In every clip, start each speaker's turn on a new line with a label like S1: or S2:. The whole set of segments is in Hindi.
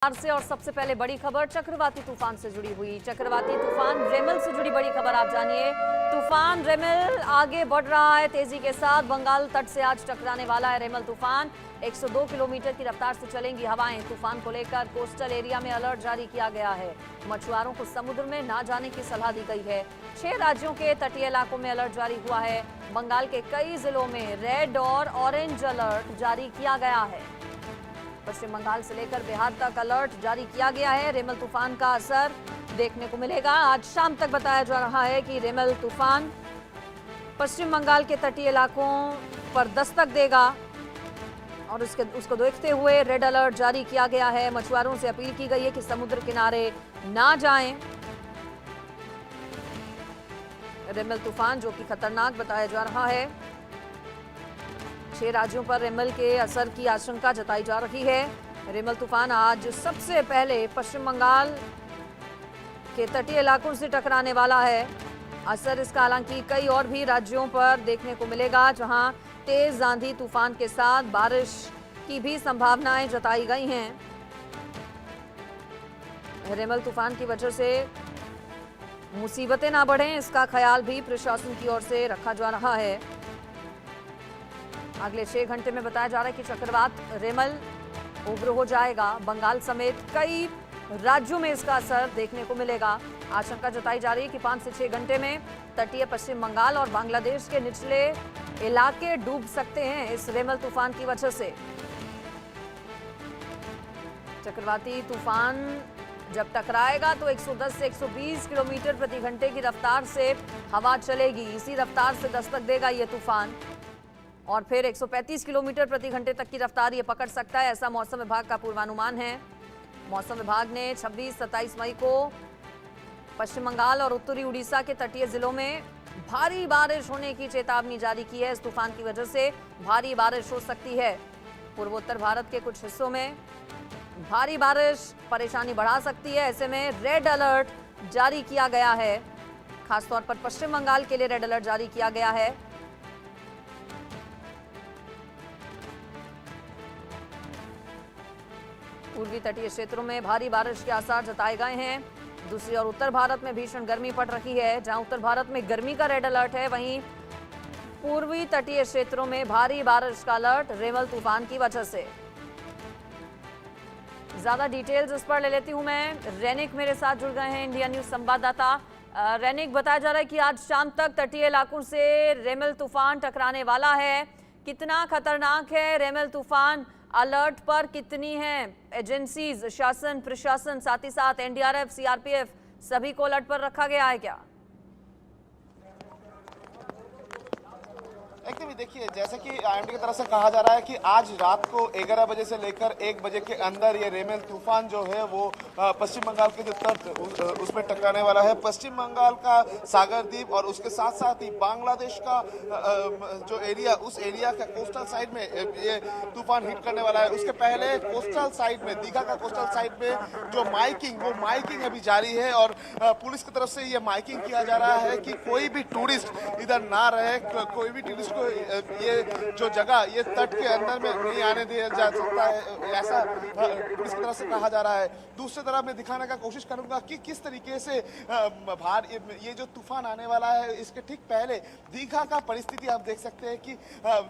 S1: से और सबसे पहले बड़ी खबर चक्रवाती तूफान से जुड़ी हुई। चक्रवाती तूफान रेमल से जुड़ी बड़ी खबर आप जानिए। तूफान रेमल आगे बढ़ रहा है तेजी के साथ। बंगाल तट से आज टकराने वाला है रेमल तूफान। 102 किलोमीटर की रफ्तार से चलेंगी हवाएं। तूफान को लेकर कोस्टल एरिया में अलर्ट जारी किया गया है। मछुआरों को समुद्र में ना जाने की सलाह दी गई है। 6 राज्यों के तटीय इलाकों में अलर्ट जारी हुआ है। बंगाल के कई जिलों में रेड और ऑरेंज अलर्ट जारी किया गया है। पश्चिम बंगाल से लेकर बिहार तक अलर्ट जारी किया गया है। रेमल तूफान का असर देखने को मिलेगा। आज शाम तक बताया जा रहा है कि रेमल तूफान पश्चिम बंगाल के तटीय इलाकों पर दस्तक देगा और उसको देखते हुए रेड अलर्ट जारी किया गया है। मछुआरों से अपील की गई है कि समुद्र किनारे ना जाएं। रेमल तूफान जो कि खतरनाक बताया जा रहा है। 6 राज्यों पर रेमल के असर की आशंका जताई जा रही है। रेमल तूफान आज सबसे पहले पश्चिम बंगाल के तटीय इलाकों से टकराने वाला है। असर इसका हालांकि कई और भी राज्यों पर देखने को मिलेगा, जहां तेज आंधी तूफान के साथ बारिश की भी संभावनाएं जताई गई हैं। रेमल तूफान की वजह से मुसीबतें ना बढ़ें, इसका ख्याल भी प्रशासन की ओर से रखा जा रहा है। अगले 6 घंटे में बताया जा रहा है कि चक्रवात रेमल उग्र हो जाएगा। बंगाल समेत कई राज्यों में इसका असर देखने को मिलेगा। आशंका जताई जा रही है कि 5 से 6 घंटे में तटीय पश्चिम बंगाल और बांग्लादेश के निचले इलाके डूब सकते हैं इस रेमल तूफान की वजह से। चक्रवाती तूफान जब टकराएगा तो 110 से 120 किलोमीटर प्रति घंटे की रफ्तार से हवा चलेगी। इसी रफ्तार से दस्तक देगा ये तूफान और फिर 135 किलोमीटर प्रति घंटे तक की रफ्तार ये पकड़ सकता है, ऐसा मौसम विभाग का पूर्वानुमान है। मौसम विभाग ने 26-27 मई को पश्चिम बंगाल और उत्तरी उड़ीसा के तटीय जिलों में भारी बारिश होने की चेतावनी जारी की है। इस तूफान की वजह से भारी बारिश हो सकती है। पूर्वोत्तर भारत के कुछ हिस्सों में भारी बारिश परेशानी बढ़ा सकती है। ऐसे में रेड अलर्ट जारी किया गया है। खासतौर पर पश्चिम बंगाल के लिए रेड अलर्ट जारी किया गया है। पूर्वी तटीय क्षेत्रों में भारी बारिश के आसार जताए गए हैं। दूसरी ओर उत्तर भारत में भीषण गर्मी पड़ रही है। जहां उत्तर भारत में गर्मी का रेड अलर्ट है, वहीं पूर्वी तटीय क्षेत्रों में भारी बारिश का अलर्ट रेमल तूफान की वजह से। ज्यादा डिटेल्स इस पर ले लेती हूं मैं। रैनिक मेरे साथ जुड़ गए हैं, इंडिया न्यूज संवाददाता। रैनिक, बताया जा रहा है कि आज शाम तक तटीय इलाकों से रेमल तूफान टकराने वाला है। कितना खतरनाक है रेमल तूफान? अलर्ट पर कितनी हैं एजेंसीज, शासन, प्रशासन, साथ ही साथ एनडीआरएफ, सीआरपीएफ, सभी को अलर्ट पर रखा गया है क्या?
S2: एकदम देखिए, जैसे कि आईएमडी की तरफ से कहा जा रहा है कि आज रात को 11 बजे से लेकर 1 बजे के अंदर ये रेमल तूफान जो है वो पश्चिम बंगाल के जो तट उसमें टकराने वाला है। पश्चिम बंगाल का सागर द्वीप और उसके साथ साथ ही बांग्लादेश का जो एरिया, उस एरिया का कोस्टल साइड में ये तूफान हिट करने वाला है। उसके पहले कोस्टल साइड में, दीघा का कोस्टल साइड में जो माइकिंग अभी जारी है और पुलिस की तरफ से ये माइकिंग किया जा रहा है कि कोई भी टूरिस्ट इधर ना रहे। कोई भी टूरिस्ट को ये जो जगह, ये तट के अंदर में नहीं आने दिया जा सकता है, ऐसा पुलिस की तरफ से कहा जा रहा है। दूसरी तरफ मैं दिखाने का कोशिश करूंगा कि किस तरीके से ये जो तूफान आने वाला है, इसके ठीक पहले दीघा का परिस्थिति आप देख सकते हैं कि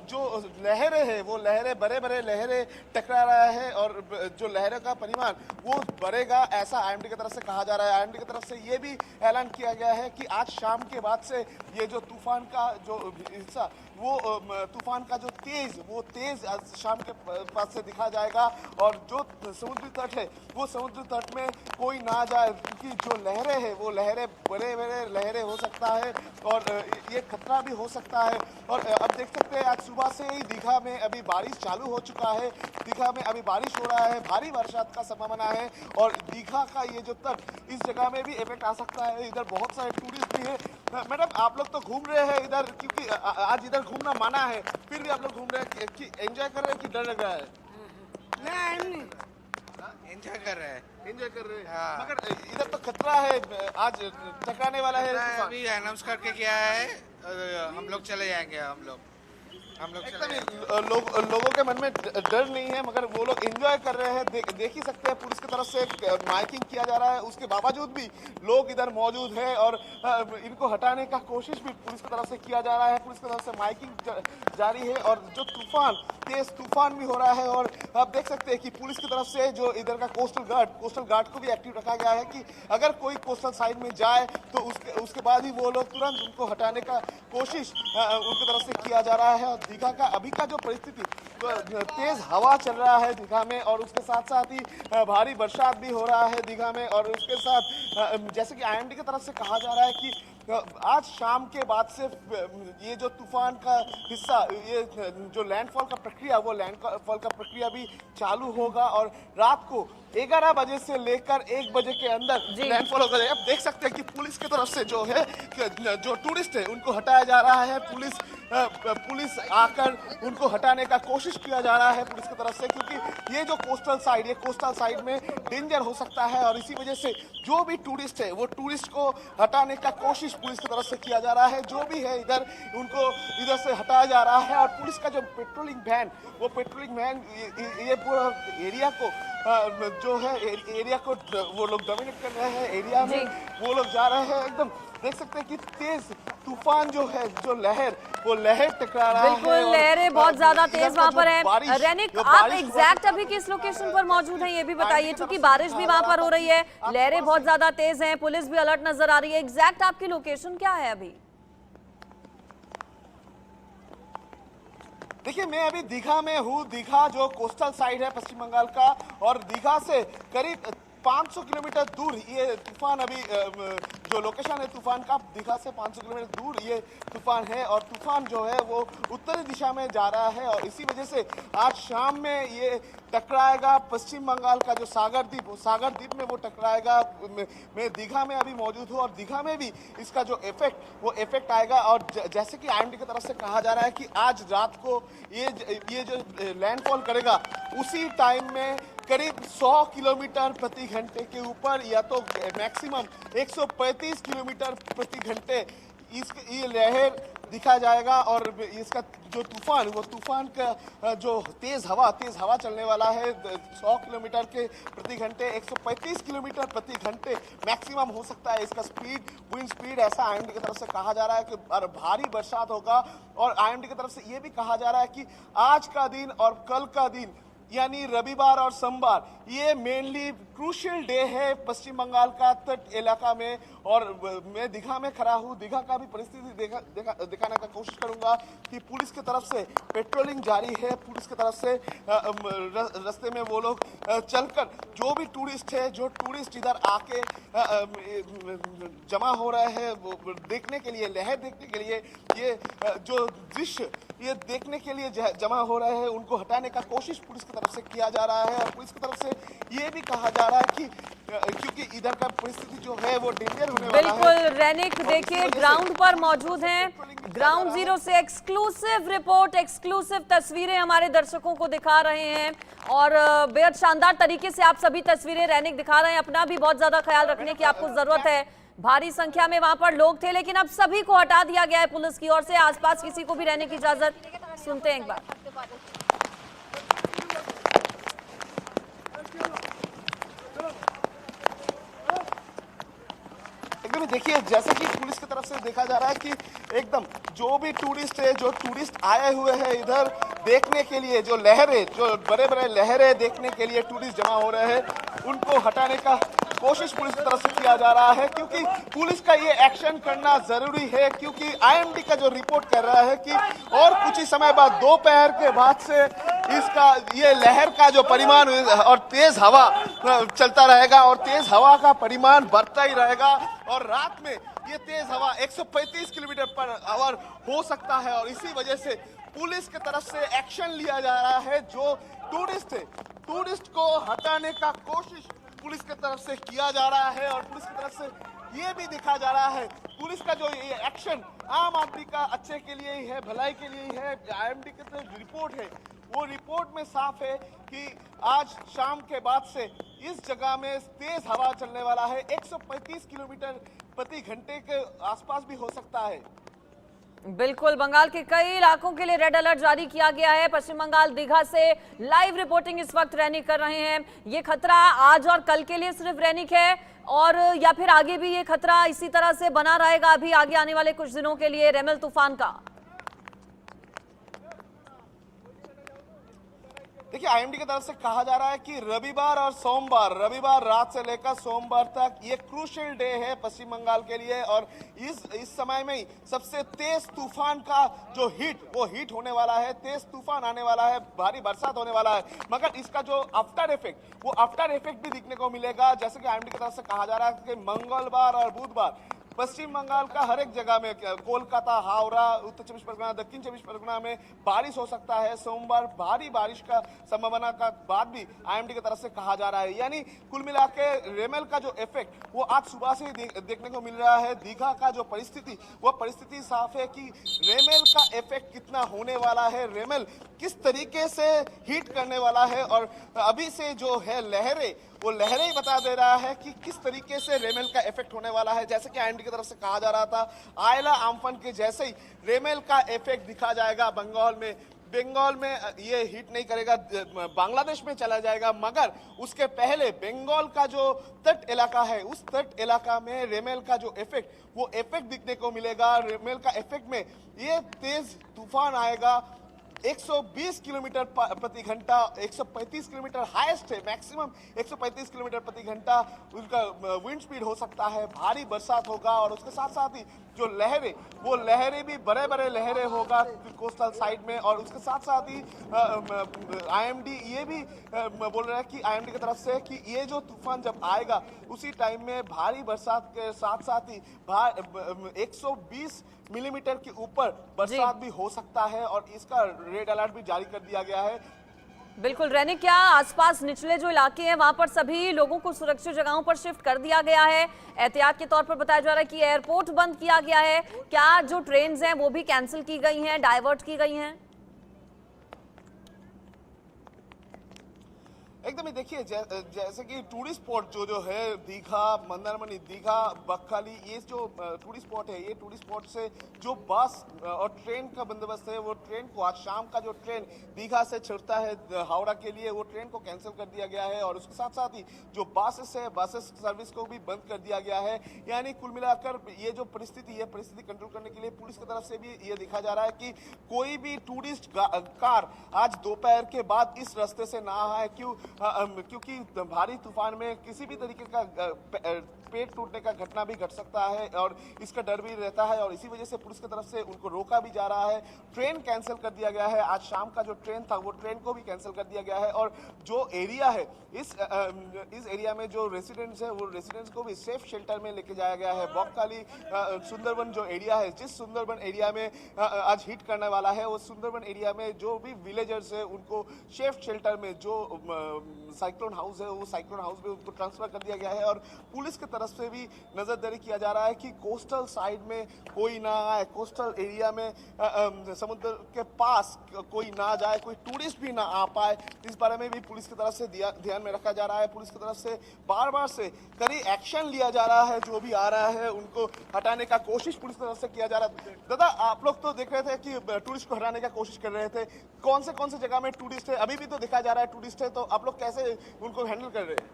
S2: जो लहरें हैं वो बड़े लहरें टकरा रहा है और जो लहरों का परिमाण वो बढ़ेगा, ऐसा आईएमडी की तरफ से कहा जा रहा है। आईएमडी की तरफ से ये भी ऐलान किया गया है कि आज शाम के बाद से ये जो तूफान का जो हिस्सा, वो तूफान का जो तेज शाम के पास से दिखा जाएगा और जो समुद्री तट है वो समुद्री तट में कोई ना जाए, क्योंकि जो लहरें हैं वो बड़े लहरें हो सकता है और ये खतरा भी हो सकता है। और अब देख सकते हैं आज सुबह से ही दीघा में अभी बारिश चालू हो चुका है। दीघा में अभी बारिश हो रहा है, भारी बरसात का संभावना है और दीघा का ये जो तट, इस जगह में भी इफेक्ट आ सकता है। इधर बहुत सारे टूरिस्ट भी है। मैडम, आप लोग तो घूम रहे हैं इधर, क्योंकि आज इधर घूमना माना है, फिर भी आप लोग घूम रहे हैं कि एंजॉय कर रहे हैं कि डर लग रहा है?
S3: नहीं, एंजॉय कर रहे हैं।
S2: हाँ। मगर इधर तो खतरा है, आज टकराने वाला है।
S3: अभी अनाउंस करके क्या है, हम लोग चले जाएंगे। हम लोग हम लोग
S2: एकदम ही लोगों के मन में डर नहीं है, मगर वो लोग एंजॉय कर रहे हैं। देख ही सकते हैं पुलिस की तरफ से माइकिंग किया जा रहा है, उसके बावजूद भी लोग इधर मौजूद हैं और इनको हटाने का कोशिश भी पुलिस की तरफ से किया जा रहा है। पुलिस की तरफ से माइकिंग जारी है और जो तेज तूफान भी हो रहा है। और आप देख सकते हैं कि पुलिस की तरफ से जो इधर का कोस्टल गार्ड को भी एक्टिव रखा गया है कि अगर कोई कोस्टल साइड में जाए तो उसके बाद ही वो लोग तुरंत उनको हटाने का कोशिश उनकी तरफ से किया जा रहा है। और दीघा का अभी का जो परिस्थिति, तेज हवा चल रहा है दीघा में और उसके साथ साथ ही भारी बरसात भी हो रहा है दीघा में। और उसके साथ जैसे कि आईएमडी की तरफ से कहा जा रहा है कि आज शाम के बाद से ये जो तूफान का हिस्सा, ये जो लैंडफॉल का प्रक्रिया, वो लैंडफॉल का प्रक्रिया भी चालू होगा और रात को 11 बजे से लेकर 1 बजे के अंदर लैंडफॉल होगा। अब देख सकते हैं कि पुलिस की तरफ से जो है, जो टूरिस्ट है उनको हटाया जा रहा है। पुलिस आकर उनको हटाने का कोशिश किया जा रहा है पुलिस की तरफ से, क्योंकि ये जो कोस्टल साइड में डेंजर हो सकता है। और इसी वजह से जो भी टूरिस्ट है वो टूरिस्ट को हटाने का कोशिश पुलिस की तरफ से किया जा रहा है। जो भी है इधर, उनको इधर से हटाया जा रहा है। और पुलिस का जो पेट्रोलिंग वैन ये पूरा एरिया को जो है एरिया को वो लोग डोमिनेट कर रहे हैं। एरिया में वो लोग जा रहे हैं। एकदम देख सकते हैं कि तेज तूफान जो है, जो लहर टकरा रहा है।
S1: बिल्कुल, लहरें बहुत ज्यादा तेज वहाँ पर है। रैनिक, आप एग्जैक्ट अभी किस लोकेशन पर मौजूद हैं ये भी बताइए, क्योंकि बारिश भी वहाँ पर हो रही है, लहरें बहुत ज्यादा तेज हैं, पुलिस भी अलर्ट नजर आ रही है। एग्जैक्ट आपकी लोकेशन क्या है अभी?
S2: देखिए, मैं अभी दीघा में हूँ। दीघा जो कोस्टल साइड है पश्चिम बंगाल का, और दीघा से करीब 500 किलोमीटर दूर ये तूफान, अभी जो लोकेशन है तूफान का, दीघा से 500 किलोमीटर दूर ये तूफान है। और तूफान जो है वो उत्तरी दिशा में जा रहा है और इसी वजह से आज शाम में ये टकराएगा पश्चिम बंगाल का जो सागर द्वीप में वो टकराएगा। मैं दीघा में अभी मौजूद हूँ और दीघा में भी इसका जो इफेक्ट आएगा। और जैसे कि आईएमडी की तरफ से कहा जा रहा है कि आज रात को ये जो लैंडफॉल करेगा, उसी टाइम में करीब 100 किलोमीटर प्रति घंटे के ऊपर या तो मैक्सिमम 135 किलोमीटर प्रति घंटे ये लहर दिखा जाएगा। और इसका जो तूफान का जो तेज हवा चलने वाला है, 100 किलोमीटर के प्रति घंटे 135 किलोमीटर प्रति घंटे मैक्सिमम हो सकता है इसका विंड स्पीड। ऐसा आईएमडी की तरफ से कहा जा रहा है कि भारी बरसात होगा। और आईएमडी की तरफ से ये भी कहा जा रहा है कि आज का दिन और कल का दिन, यानी रविवार और सोमवार, ये मेनली क्रूशियल डे है पश्चिम बंगाल का तट इलाका में। और मैं दीघा में खड़ा हूँ। दीघा का भी परिस्थिति दिखाने का कोशिश करूंगा कि पुलिस की तरफ से पेट्रोलिंग जारी है। पुलिस की तरफ से रास्ते में वो लोग चलकर जो भी टूरिस्ट है, जो टूरिस्ट इधर आके जमा हो रहे हैं वो देखने के लिए, लहर देखने के लिए, ये जो दृश्य ये देखने के लिए जमा हो रहे हैं, उनको हटाने का कोशिश पुलिस की तरफ से किया जा रहा है। और पुलिस की तरफ से ये भी कहा जा रहा है कि क्योंकि इधर का परिस्थिति जो है वो डेंजर होने वाला है।
S1: बिल्कुल रैनिक, देखिए ग्राउंड पर मौजूद हैं, ग्राउंड जीरो से एक्सक्लूसिव रिपोर्ट, एक्सक्लूसिव तस्वीरें हमारे दर्शकों को दिखा रहे हैं। और बेहद शानदार तरीके से आप सभी तस्वीरें रैनिक दिखा रहे हैं। अपना भी बहुत ज्यादा ख्याल रखने की आपको जरूरत है। भारी संख्या में वहां पर लोग थे, लेकिन अब सभी को हटा दिया गया है पुलिस की ओर से। आसपास किसी को भी रहने की इजाजत, सुनते हैं एक बार।
S2: एकदम देखिए, जैसे कि पुलिस की तरफ से देखा जा रहा है कि एकदम जो भी टूरिस्ट है, जो टूरिस्ट आए हुए हैं इधर देखने के लिए, जो लहरें, जो बड़े लहरें देखने के लिए टूरिस्ट जमा हो रहे हैं, उनको हटाने का कोशिश पुलिस की तरफ से किया जा रहा है। क्योंकि पुलिस का ये एक्शन करना जरूरी है, क्योंकि आईएमडी का जो रिपोर्ट कर रहा है कि और कुछ ही समय बाद, दोपहर के बाद से इसका ये लहर का जो परिमाण और तेज हवा चलता रहेगा और तेज हवा का परिमाण बढ़ता ही रहेगा। और रात में ये तेज हवा 135 किलोमीटर पर आवर हो सकता है। और इसी वजह से पुलिस की तरफ से एक्शन लिया जा रहा है। जो टूरिस्ट है, टूरिस्ट को हटाने का कोशिश पुलिस की तरफ से किया जा रहा है। और पुलिस की तरफ से ये भी दिखा जा रहा है, पुलिस का जो ये एक्शन आम आदमी का अच्छे के लिए ही है, भलाई के लिए ही है। आईएमडी की जो रिपोर्ट है, वो रिपोर्ट में साफ है कि आज शाम के बाद से इस जगह में तेज हवा चलने वाला है। 135 किलोमीटर प्रति घंटे के आसपास भी हो सकता है।
S1: बिल्कुल, बंगाल के कई इलाकों के लिए रेड अलर्ट जारी किया गया है। पश्चिम बंगाल दीघा से लाइव रिपोर्टिंग इस वक्त रैनिक कर रहे हैं। ये खतरा आज और कल के लिए सिर्फ रैनिक है और या फिर आगे भी ये खतरा इसी तरह से बना रहेगा अभी आगे आने वाले कुछ दिनों के लिए रेमल तूफान का?
S2: देखिए, आईएमडी की तरफ से कहा जा रहा है कि रविवार और सोमवार, रविवार रात से लेकर सोमवार तक ये क्रूशियल डे है पश्चिम बंगाल के लिए और इस समय में ही सबसे तेज तूफान का जो वो हिट होने वाला है, तेज तूफान आने वाला है, भारी बरसात होने वाला है। मगर इसका जो आफ्टर इफेक्ट भी दिखने को मिलेगा। जैसे कि आईएमडी की तरफ से कहा जा रहा है कि मंगलवार और बुधवार पश्चिम बंगाल का हर एक जगह में, कोलकाता, हावड़ा, उत्तर 24 परगना, दक्षिण 24 परगना में बारिश हो सकता है। सोमवार भारी बारिश का संभावना का बात भी आईएमडी की तरफ से कहा जा रहा है। यानी कुल मिला के रेमल का जो इफेक्ट वो आज सुबह से ही देखने को मिल रहा है। दीघा का जो परिस्थिति साफ है कि रेमल का इफेक्ट कितना होने वाला है, रेमल किस तरीके से हिट करने वाला है और अभी से जो है लहरें ही बता दे रहा है कि किस तरीके से रेमल का इफेक्ट होने वाला है। जैसे कि आईएमडी की तरफ से कहा जा रहा था, आयला आम्फन के जैसे ही रेमल का इफेक्ट दिखा जाएगा बंगाल में ये हिट नहीं करेगा, बांग्लादेश में चला जाएगा। मगर उसके पहले बंगाल का जो तट इलाका है, उस तट इलाका में रेमल का जो इफेक्ट दिखने को मिलेगा। रेमल का इफेक्ट में ये तेज तूफान आएगा। 120 किलोमीटर प्रति घंटा, 135 किलोमीटर हाईएस्ट है, मैक्सिमम 135 किलोमीटर प्रति घंटा उनका विंड स्पीड हो सकता है। भारी बरसात होगा और उसके साथ साथ ही जो लहरें भी बड़े लहरें होगा कोस्टल साइड में। और उसके साथ साथ ही आईएमडी ये भी बोल रहा है कि आईएमडी की तरफ से कि ये जो तूफान जब आएगा उसी टाइम में भारी बरसात के साथ साथ ही 120 मिलीमीटर के ऊपर बरसात भी हो सकता है और इसका रेड अलर्ट भी जारी कर दिया गया है।
S1: बिल्कुल रैनिक, क्या आसपास निचले जो इलाके हैं वहां पर सभी लोगों को सुरक्षित जगहों पर शिफ्ट कर दिया गया है? एहतियात के तौर पर बताया जा रहा है कि एयरपोर्ट बंद किया गया है। क्या जो ट्रेन्स हैं वो भी कैंसिल की गई हैं, डाइवर्ट की गई हैं?
S2: एकदम ही देखिए, जैसे कि टूरिस्ट स्पॉट जो है दीघा, मंदारमनी, दीघा, बकखाली, ये जो टूरिस्ट स्पॉट है, ये टूरिस्ट स्पॉट से जो बस और ट्रेन का बंदोबस्त है, वो ट्रेन को आज शाम का जो ट्रेन दीघा से चलता है हावड़ा के लिए, वो ट्रेन को कैंसिल कर दिया गया है। और उसके साथ साथ ही जो बसेस सर्विस को भी बंद कर दिया गया है। यानी कुल मिलाकर ये जो परिस्थिति कंट्रोल करने के लिए पुलिस की तरफ से भी ये दिखा जा रहा है कि कोई भी टूरिस्ट कार आज दोपहर के बाद इस रास्ते से ना आए, क्योंकि भारी तूफान में किसी भी तरीके का पेड़ टूटने का घटना भी घट सकता है और इसका डर भी रहता है। और इसी वजह से पुलिस की तरफ से उनको रोका भी जा रहा है। ट्रेन कैंसिल कर दिया गया है। आज शाम का जो ट्रेन था वो ट्रेन को भी कैंसिल कर दिया गया है। और जो एरिया है, इस एरिया में जो रेसिडेंट्स है, वो रेसिडेंट्स को भी सेफ शेल्टर में लेके जाया गया है। बकखाली सुंदरबन जो एरिया है, जिस सुंदरबन एरिया में आज हिट करने वाला है, वो सुंदरबन एरिया में जो भी विलेजर्स है उनको सेफ शेल्टर में, जो साइक्लोन हाउस है, वो साइक्लोन हाउस में उनको ट्रांसफर कर दिया गया है। और पुलिस की तरफ से भी नजरदारी किया जा रहा है कि कोस्टल साइड में कोई ना आए, कोस्टल एरिया में समुद्र के पास कोई ना जाए, कोई टूरिस्ट भी ना आ पाए। इस बारे में भी पुलिस की तरफ से ध्यान में रखा जा रहा है। पुलिस की तरफ से बार से कड़ी एक्शन लिया जा रहा है। जो भी आ रहा है उनको हटाने का कोशिश पुलिस की तरफ से किया जा रहा है। दादा, आप लोग तो देख रहे थे कि टूरिस्ट को हटाने का कोशिश कर रहे थे, कौन से जगह में टूरिस्ट है? अभी भी तो दिखा जा रहा है टूरिस्ट है, तो आप लोग कैसे उनको हैंडल कर रहे हैं?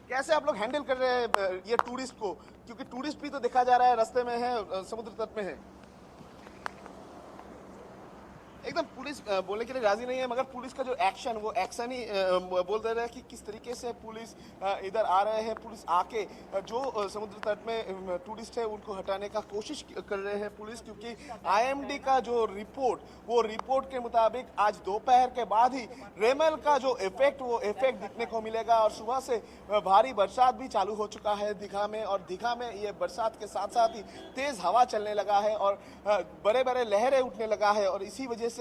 S2: कैसे आप लोग हैंडल कर रहे हैं ये टूरिस्ट को, क्योंकि टूरिस्ट भी तो देखा जा रहा है रास्ते में है, समुद्र तट में है। एकदम पुलिस बोलने के लिए राजी नहीं है, मगर पुलिस का जो एक्शन, वो एक्शन ही बोल दे रहा है कि किस तरीके से पुलिस इधर आ रहे हैं। पुलिस आके जो समुद्र तट में टूरिस्ट है उनको हटाने का कोशिश कर रहे हैं पुलिस, क्योंकि आईएमडी का जो रिपोर्ट के मुताबिक आज दोपहर के बाद ही रेमल का जो इफेक्ट दिखने को मिलेगा। और सुबह से भारी बरसात भी चालू हो चुका है दीघा में। और दीघा में ये बरसात के साथ साथ ही तेज हवा चलने लगा है और बड़े लहरें उठने लगा है। और इसी वजह से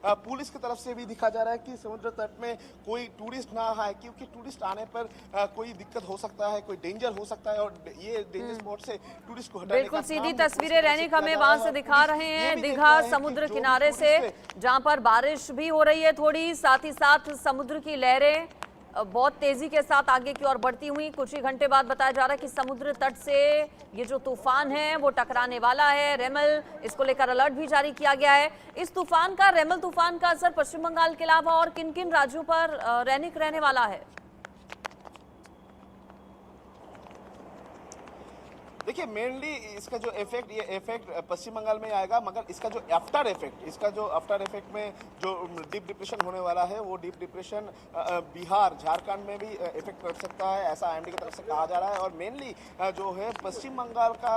S2: पुलिस की तरफ से भी दिखा जा रहा है कि समुद्र तट में कोई टूरिस्ट ना आए, क्योंकि टूरिस्ट आने पर कोई दिक्कत हो सकता है, कोई डेंजर हो सकता है। और ये डेंजर स्पॉट से टूरिस्ट को हटाने
S1: बिल्कुल सीधी तस्वीरें रैनिक हमें वहां से दिखा रहे हैं, दीघा समुद्र किनारे से, जहां पर बारिश भी हो रही है थोड़ी, साथ ही साथ समुद्र की लहरें बहुत तेजी के साथ आगे की ओर बढ़ती हुई। कुछ ही घंटे बाद बताया जा रहा है कि समुद्र तट से ये जो तूफान है वो टकराने वाला है। रेमल, इसको लेकर अलर्ट भी जारी किया गया है। इस तूफान का, रेमल तूफान का असर पश्चिम बंगाल के अलावा और किन किन राज्यों पर रैनिक रहने वाला है?
S2: देखिए, मेनली इसका जो इफेक्ट, ये इफेक्ट पश्चिम बंगाल में आएगा, मगर इसका जो आफ्टर इफेक्ट में जो डीप डिप्रेशन होने वाला है, वो डीप डिप्रेशन बिहार, झारखंड में भी इफेक्ट कर सकता है, ऐसा आईएमडी की तरफ से कहा जा रहा है। और मेनली जो है पश्चिम बंगाल का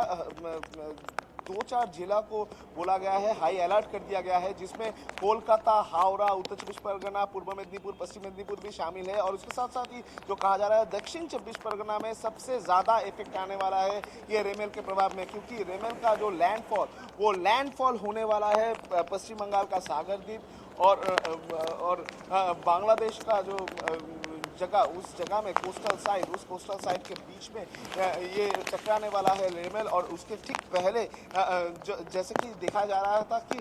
S2: 2-4 जिला को बोला गया है, हाई अलर्ट कर दिया गया है, जिसमें कोलकाता, हावड़ा, उत्तर 24 परगना, पूर्व मेदिनीपुर, पश्चिम मेदिनीपुर भी शामिल है। और उसके साथ साथ ही जो कहा जा रहा है दक्षिण 24 परगना में सबसे ज़्यादा इफेक्ट आने वाला है ये रेमेल के प्रभाव में, क्योंकि रेमेल का जो लैंडफॉल होने वाला है पश्चिम बंगाल का सागर द्वीप और बांग्लादेश का जो जगह, उस जगह में कोस्टल साइड के बीच में ये टकराने वाला है रेमेल। और उसके ठीक पहले जैसे कि देखा जा रहा था कि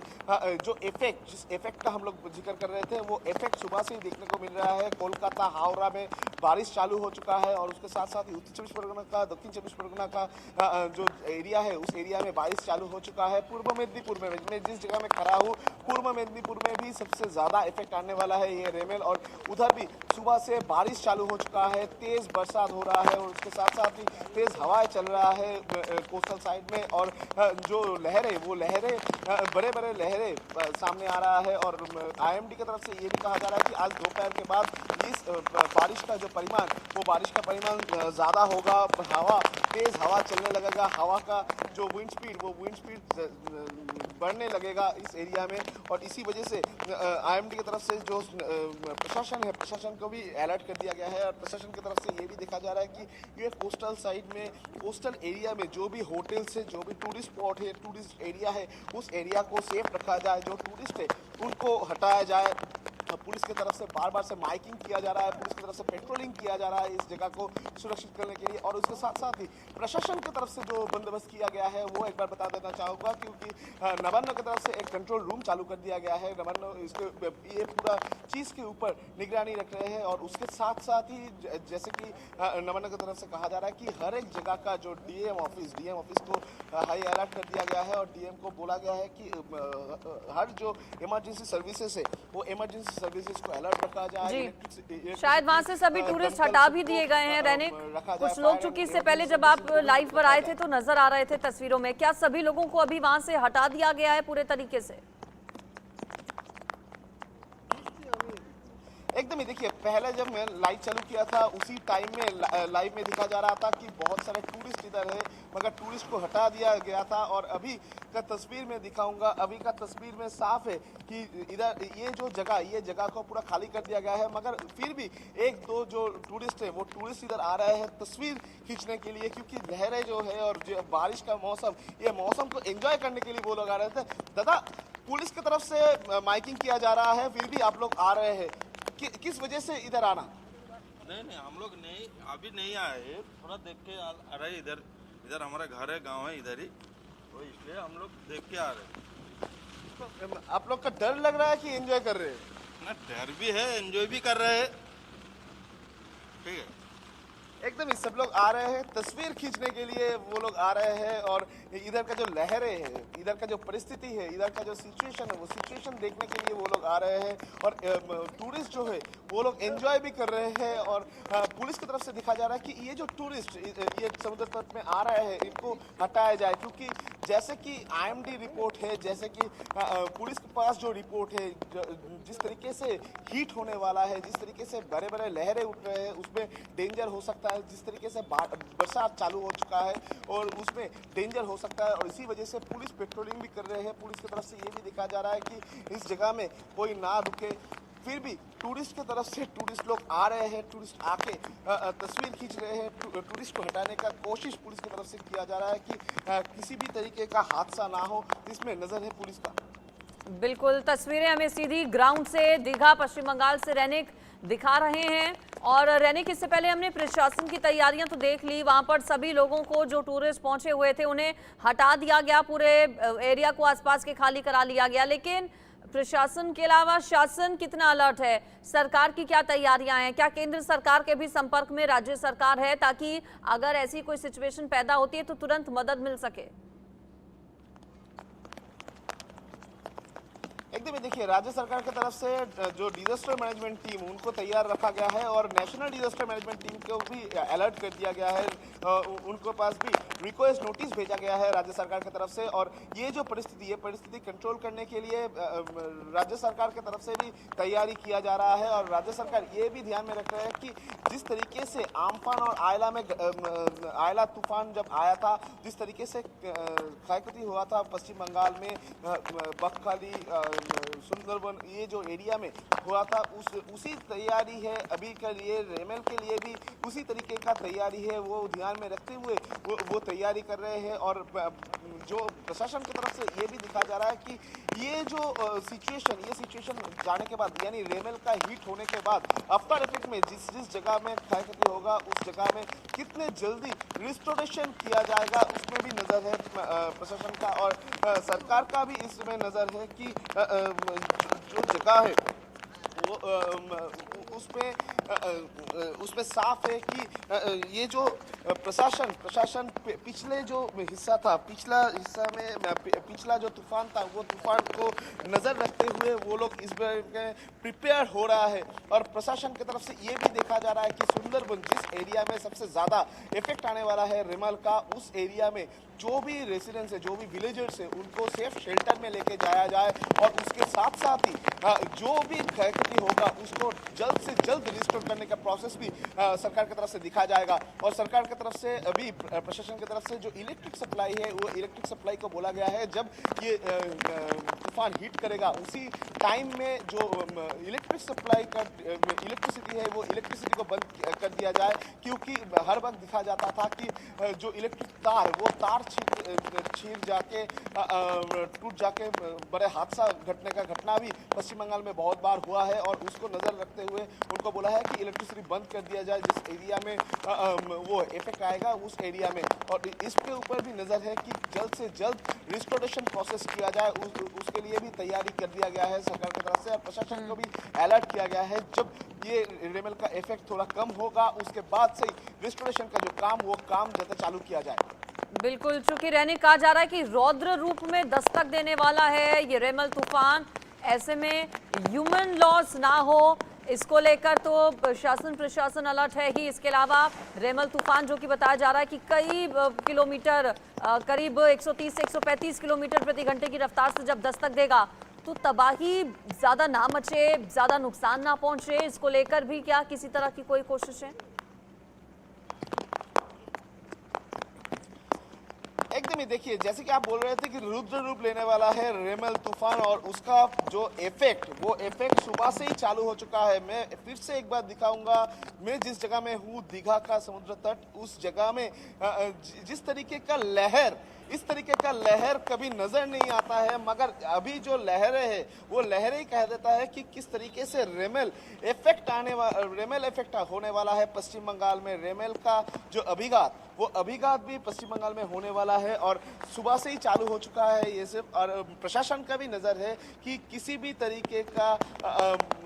S2: जिस इफेक्ट का हम लोग जिक्र कर रहे थे, वो इफेक्ट सुबह से ही देखने को मिल रहा है। कोलकाता, हावड़ा में बारिश चालू हो चुका है और उसके साथ साथ ही उत्तर 24 परगना का, दक्षिण 24 परगना का जो एरिया है, उस एरिया में बारिश चालू हो चुका है। पूर्व मेदिनीपुर में, मैं जिस जगह में खड़ा हूँ, पूर्व मेदिनीपुर में भी सबसे ज़्यादा इफेक्ट आने वाला है ये रेमेल। और उधर भी सुबह से बारिश चालू हो चुका है, तेज बरसात हो रहा है और उसके साथ साथ ही तेज हवाएं चल रहा है कोस्टल साइड में। और जो लहरें बड़े लहरें सामने आ रहा है। और आईएमडी की तरफ से ये भी कहा जा रहा है कि आज दोपहर के बाद इस बारिश का परिमाण ज़्यादा होगा। तेज हवा चलने लगेगा, हवा का जो विंड स्पीड बढ़ने लगेगा इस एरिया में। और इसी वजह से आईएमडी की तरफ से जो प्रशासन को भी अलर्ट कर दिया गया है। और प्रशासन की तरफ से ये भी देखा जा रहा है कि ये कोस्टल साइड में, कोस्टल एरिया में जो भी होटल्स है, जो भी टूरिस्ट स्पॉट है, टूरिस्ट एरिया है, उस एरिया को सेफ रखा जाए। जो टूरिस्ट है उनको हटाया जाए। पुलिस की तरफ से बार से माइकिंग किया जा रहा है, पुलिस की तरफ से पेट्रोलिंग किया जा रहा है इस जगह को सुरक्षित करने के लिए। और उसके साथ साथ ही प्रशासन की तरफ से जो बंदोबस्त किया गया है वो एक बार बता देना चाहूँगा, क्योंकि नवान्न की तरफ से एक कंट्रोल रूम चालू कर दिया गया है। नवान्न ये पूरा चीज़ के ऊपर निगरानी रख रहे हैं। और उसके साथ साथ ही जैसे कि नवान्न की तरफ से कहा जा रहा है कि हर एक जगह का जो डीएम ऑफिस को हाई अलर्ट कर दिया गया है। और डीएम को बोला गया है कि हर जो इमरजेंसी सर्विसेज है, वो इमरजेंसी सर्विसेज को अलर्ट रखा जाए।
S1: शायद वहां से सभी टूरिस्ट हटा भी दिए गए हैं रैनिक। कुछ लोग, चूंकि इससे पहले जब आप लाइव पर आए थे तो नजर आ रहे थे तस्वीरों में, क्या सभी लोगों को अभी वहां से हटा दिया गया है पूरे तरीके से?
S2: एकदम ही, देखिए, पहले जब मैं लाइव चालू किया था उसी टाइम में लाइव में दिखा जा रहा था कि बहुत सारे टूरिस्ट इधर है, मगर टूरिस्ट को हटा दिया गया था। और अभी का तस्वीर में दिखाऊंगा, अभी का तस्वीर में साफ है कि इधर ये जगह को पूरा खाली कर दिया गया है। मगर फिर भी 1-2 जो टूरिस्ट है, वो टूरिस्ट इधर आ रहे हैं तस्वीर खींचने के लिए, क्योंकि लहरें जो है और जो बारिश का मौसम, ये मौसम को एंजॉय करने के लिए वो लोग आ रहे थे। दादा, पुलिस की तरफ से माइकिंग किया जा रहा है, फिर भी आप लोग आ रहे हैं, किस वजह से इधर आना?
S4: नहीं, हम लोग अभी नहीं आए, थोड़ा देख के आ रहे। इधर हमारा घर है, गांव है इधर ही, तो इसलिए हम लोग देख के आ रहे।
S2: तो आप लोग का डर लग रहा है कि एंजॉय कर रहे हैं?
S4: ना, डर भी है, एंजॉय भी कर रहे हैं। ठीक है,
S2: एकदम ही सब लोग आ रहे हैं तस्वीर खींचने के लिए, वो लोग आ रहे हैं। और इधर का जो लहरें है, इधर का जो परिस्थिति है, इधर का जो सिचुएशन है, वो सिचुएशन देखने के लिए वो लोग आ रहे हैं। और टूरिस्ट जो है वो लोग एंजॉय भी कर रहे हैं। और पुलिस की तरफ से दिखा जा रहा है कि ये जो टूरिस्ट ये समुद्र तट में आ रहे हैं, इनको हटाया जाए। क्योंकि जैसे कि आईएमडी रिपोर्ट है, जैसे कि पुलिस के पास जो रिपोर्ट है, जिस तरीके से हीट होने वाला है, जिस तरीके से बड़े लहरें उठ रहे हैं, उसमें डेंजर हो सकता है। जिस तरीके से बरसात चालू हो चुका है और उसमें डेंजर हो सकता है। और इसी वजह से पुलिस पेट्रोलिंग भी कर रहे हैं। पुलिस की तरफ से ये भी दिखा जा रहा है कि इस जगह में कोई ना रुके। फिर भी टूरिस्ट की तरफ से टूरिस्ट लोग आ रहे हैं, टूरिस्ट आके तस्वीर खींच रहे हैं। टूरिस्ट को हटाने का कोशिश पुलिस की तरफ से किया जा रहा है कि किसी भी तरीके का हादसा ना हो, इसमें नजर है पुलिस का।
S1: बिल्कुल, तस्वीरें हमें सीधी ग्राउंड से दीघा पश्चिम बंगाल से रैनिक दिखा रहे हैं। और रैनिक, इससे पहले हमने प्रशासन की तैयारियां तो देख ली, वहां पर सभी लोगों को, जो टूरिस्ट पहुंचे हुए थे, उन्हें हटा दिया गया, पूरे एरिया को आसपास के खाली करा लिया गया। लेकिन प्रशासन के अलावा शासन कितना अलर्ट है? सरकार की क्या तैयारियां हैं? क्या केंद्र सरकार के भी संपर्क में राज्य सरकार है ताकि अगर ऐसी कोई सिचुएशन पैदा होती है तो तुरंत मदद मिल सके?
S2: एकदम ही देखिए, राज्य सरकार की तरफ से जो डिजास्टर मैनेजमेंट टीम उनको तैयार रखा गया है और नेशनल डिजास्टर मैनेजमेंट टीम को भी अलर्ट कर दिया गया है। उनको पास भी रिक्वेस्ट नोटिस भेजा गया है राज्य सरकार की तरफ से। और ये जो परिस्थिति कंट्रोल करने के लिए राज्य सरकार की तरफ से भी तैयारी किया जा रहा है। और राज्य सरकार ये भी ध्यान में रख रहा है कि जिस तरीके से आम्फान और आयला तूफान जब आया था, जिस तरीके से क्षयक्षति हुआ था पश्चिम बंगाल में बकखाली, सुंदरबन, ये जो एरिया में हुआ था, उसी तैयारी है अभी के लिए। रेमेल के लिए भी उसी तरीके का तैयारी है, वो ध्यान में रखते हुए वो तैयारी कर रहे हैं। और जो प्रशासन की तरफ से ये भी दिखा जा रहा है कि ये जो सिचुएशन जाने के बाद, यानी रेमेल का हिट होने के बाद आफ्टर इफेक्ट में जिस जगह में क्षयक्षति होगा उस जगह में कितने जल्दी रिस्टोरेशन किया जाएगा, उसमें भी नज़र है प्रशासन का। और सरकार का भी इसमें नज़र है कि जो जगह है वो उसमें साफ है कि ये जो प्रशासन पिछले जो हिस्सा था, पिछला जो तूफान था, वो तूफान को नज़र रखते हुए वो लोग इस बार प्रिपेयर हो रहा है। और प्रशासन की तरफ से ये भी देखा जा रहा है कि सुंदरबन, जिस एरिया में सबसे ज़्यादा इफेक्ट आने वाला है रेमल का, उस एरिया में जो भी रेसिडेंट्स है, जो भी विलेजर्स है, उनको सेफ शेल्टर में लेके जाया जाए। और उसके साथ साथ ही जो भी क्षयक्षति होगा उसको जल्द से जल्द रिस्टोर करने का प्रोसेस भी सरकार की तरफ से दिखा जाएगा। और सरकार की तरफ से अभी प्रशासन की तरफ से जो इलेक्ट्रिक सप्लाई है, वो इलेक्ट्रिक सप्लाई को बोला गया है जब ये तूफान हिट करेगा उसी टाइम में जो इलेक्ट्रिसिटी है वो इलेक्ट्रिसिटी को बंद कर दिया जाए। क्योंकि हर वक्त दिखा जाता था कि जो इलेक्ट्रिक तार, वो तार छीर जाके टूट जाके बड़े हादसा घटने का घटना भी पश्चिम बंगाल में बहुत बार हुआ है। और उसको नज़र रखते हुए उनको बोला है कि इलेक्ट्रिसिटी बंद कर दिया जाए जिस एरिया में वो इफेक्ट आएगा उस एरिया में। और इसके ऊपर भी नज़र है कि जल्द से जल्द रिस्टोरेशन प्रोसेस किया जाए, उसके लिए भी तैयारी कर दिया गया है सरकार की तरफ से। और प्रशासन को भी अलर्ट किया गया है, जब ये रेमल का इफेक्ट थोड़ा कम होगा उसके बाद से रिस्टोरेशन का जो काम, वो काम जल्द चालू किया जाए।
S1: बिल्कुल, चूंकि रैनी कहा जा रहा है कि रौद्र रूप में दस्तक देने वाला है ये रेमल तूफान, ऐसे में ह्यूमन लॉस ना हो इसको लेकर तो प्रशासन अलर्ट है ही। इसके अलावा रेमल तूफान जो कि बताया जा रहा है कि कई किलोमीटर, करीब 130 से 135 किलोमीटर प्रति घंटे की रफ्तार से जब दस्तक देगा तो तबाही ज़्यादा ना मचे, ज़्यादा नुकसान ना पहुंचे, इसको लेकर भी क्या किसी तरह की कोई कोशिश है?
S2: एकदम ही देखिए, जैसे कि आप बोल रहे थे कि रुद्र रूप लेने वाला है रेमल तूफान और उसका जो वो इफेक्ट सुबह से ही चालू हो चुका है। मैं फिर से एक बार दिखाऊंगा, मैं जिस जगह में हूँ दीघा का समुद्र तट, उस जगह में जिस तरीके का लहर, इस तरीके का लहर कभी नजर नहीं आता है। मगर अभी जो लहरें हैं वो लहरें ही कह देता है कि किस तरीके से रेमल इफेक्ट होने वाला है पश्चिम बंगाल में। रेमल का जो अभिघात भी पश्चिम बंगाल में होने वाला है और सुबह से ही चालू हो चुका है ये सब। और प्रशासन का भी नज़र है कि किसी भी तरीके का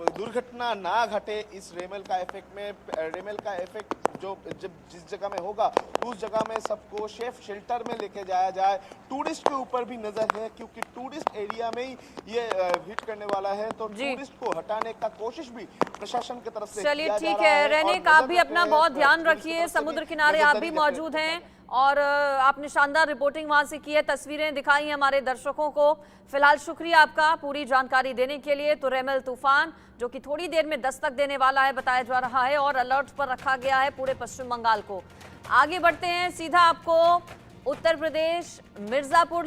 S2: दुर्घटना ना घटे इस रेमल का इफेक्ट में। रेमल का इफेक्ट जिस जगह में होगा उस जगह में सबको सेफ शेल्टर में लेके जाया जाए। टूरिस्ट के ऊपर भी नजर है क्योंकि टूरिस्ट एरिया में ही ये हिट करने वाला है, तो टूरिस्ट को हटाने का कोशिश भी प्रशासन की तरफ से
S1: चलिए ठीक है रेनिक, आप भी अपना बहुत ध्यान रखिए, समुद्र किनारे आप भी मौजूद हैं और आपने शानदार रिपोर्टिंग वहां से की है, तस्वीरें दिखाई हमारे दर्शकों को। फिलहाल शुक्रिया आपका पूरी जानकारी देने के लिए। तो रेमल तूफान जो कि थोड़ी देर में दस्तक देने वाला है बताया जा रहा है और अलर्ट पर रखा गया है पूरे पश्चिम बंगाल को। आगे बढ़ते हैं, सीधा आपको उत्तर प्रदेश मिर्जापुर